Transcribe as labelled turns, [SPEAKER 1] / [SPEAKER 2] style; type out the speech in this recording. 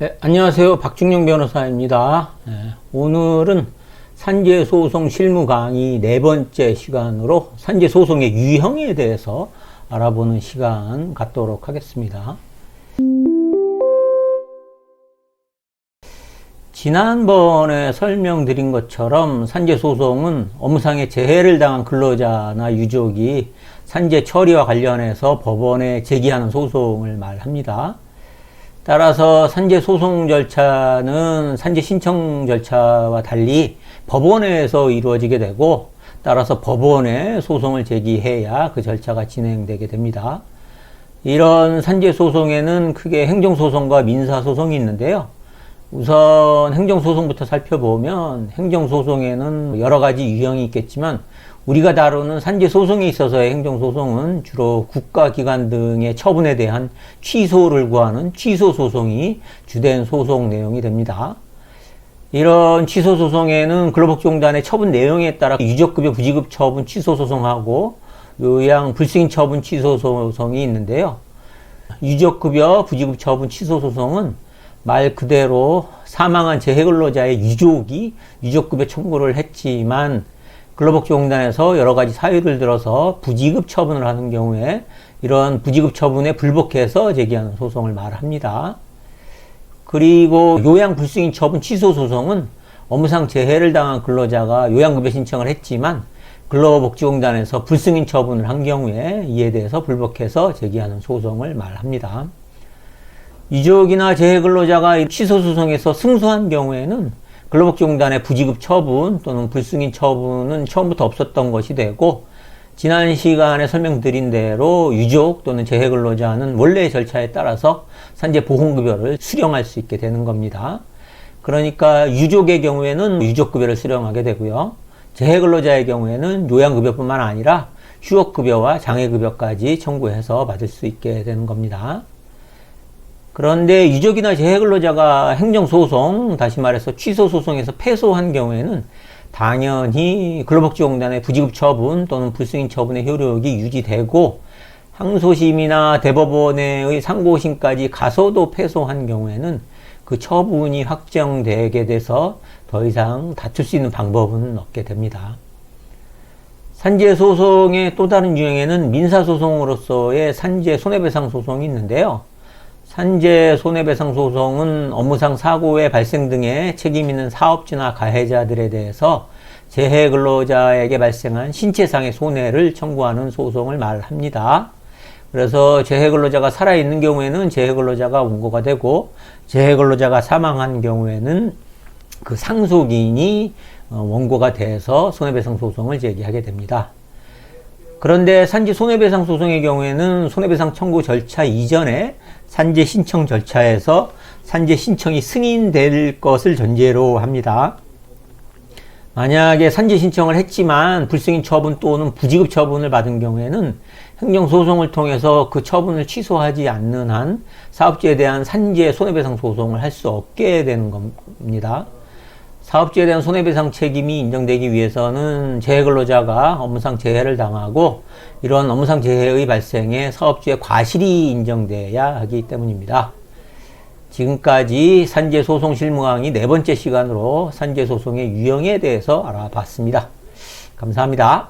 [SPEAKER 1] 네, 안녕하세요. 박중영 변호사입니다. 오늘은 산재소송 실무 강의 네 번째 시간으로 산재소송의 유형에 대해서 알아보는 시간 갖도록 하겠습니다. 지난번에 설명드린 것처럼 산재소송은 업무상의 재해를 당한 근로자나 유족이 산재 처리와 관련해서 법원에 제기하는 소송을 말합니다. 따라서 산재 소송 절차는 산재 신청 절차와 달리 법원에서 이루어지게 되고, 따라서 법원에 소송을 제기해야 그 절차가 진행되게 됩니다. 이런 산재 소송에는 크게 행정소송과 민사소송이 있는데요. 우선 행정소송부터 살펴보면, 행정소송에는 여러 가지 유형이 있겠지만 우리가 다루는 산재소송에 있어서의 행정소송은 주로 국가기관 등의 처분에 대한 취소를 구하는 취소소송이 주된 소송 내용이 됩니다. 이런 취소소송에는 근로복지공단의 처분 내용에 따라 유족급여 부지급 처분 취소소송하고 요양 불승인 처분 취소소송이 있는데요. 유족급여 부지급 처분 취소소송은 말 그대로 사망한 재해근로자의 유족이 유족급여 청구를 했지만 근로복지공단에서 여러 가지 사유를 들어서 부지급 처분을 하는 경우에 이런 부지급 처분에 불복해서 제기하는 소송을 말합니다. 그리고 요양불승인 처분 취소 소송은 업무상 재해를 당한 근로자가 요양급여 신청을 했지만 근로복지공단에서 불승인 처분을 한 경우에 이에 대해서 불복해서 제기하는 소송을 말합니다. 유족이나 재해근로자가 취소 소송에서 승소한 경우에는 근로복지공단의 부지급 처분 또는 불승인 처분은 처음부터 없었던 것이 되고, 지난 시간에 설명드린 대로 유족 또는 재해근로자는 원래의 절차에 따라서 산재보험급여를 수령할 수 있게 되는 겁니다. 그러니까 유족의 경우에는 유족급여를 수령하게 되고요. 재해근로자의 경우에는 요양급여뿐만 아니라 휴업급여와 장애급여까지 청구해서 받을 수 있게 되는 겁니다. 그런데 유족이나 재해근로자가 행정소송, 다시 말해서 취소소송에서 패소한 경우에는 당연히 근로복지공단의 부지급 처분 또는 불승인 처분의 효력이 유지되고, 항소심이나 대법원의 상고심까지 가서도 패소한 경우에는 그 처분이 확정되게 돼서 더 이상 다툴 수 있는 방법은 없게 됩니다. 산재소송의 또 다른 유형에는 민사소송으로서의 산재 손해배상 소송이 있는데요. 산재 손해배상 소송은 업무상 사고의 발생 등의 책임 있는 사업주나 가해자들에 대해서 재해 근로자에게 발생한 신체상의 손해를 청구하는 소송을 말합니다. 그래서 재해 근로자가 살아있는 경우에는 재해 근로자가 원고가 되고, 재해 근로자가 사망한 경우에는 그 상속인이 원고가 돼서 손해배상 소송을 제기하게 됩니다. 그런데 산재 손해배상 소송의 경우에는 손해배상 청구 절차 이전에 산재 신청 절차에서 산재 신청이 승인될 것을 전제로 합니다. 만약에 산재 신청을 했지만 불승인 처분 또는 부지급 처분을 받은 경우에는 행정소송을 통해서 그 처분을 취소하지 않는 한 사업주에 대한 산재 손해배상 소송을 할 수 없게 되는 겁니다. 사업주에 대한 손해배상 책임이 인정되기 위해서는 재해근로자가 업무상 재해를 당하고 이런 업무상 재해의 발생에 사업주의 과실이 인정돼야 하기 때문입니다. 지금까지 산재소송 실무 강의 네 번째 시간으로 산재소송의 유형에 대해서 알아봤습니다. 감사합니다.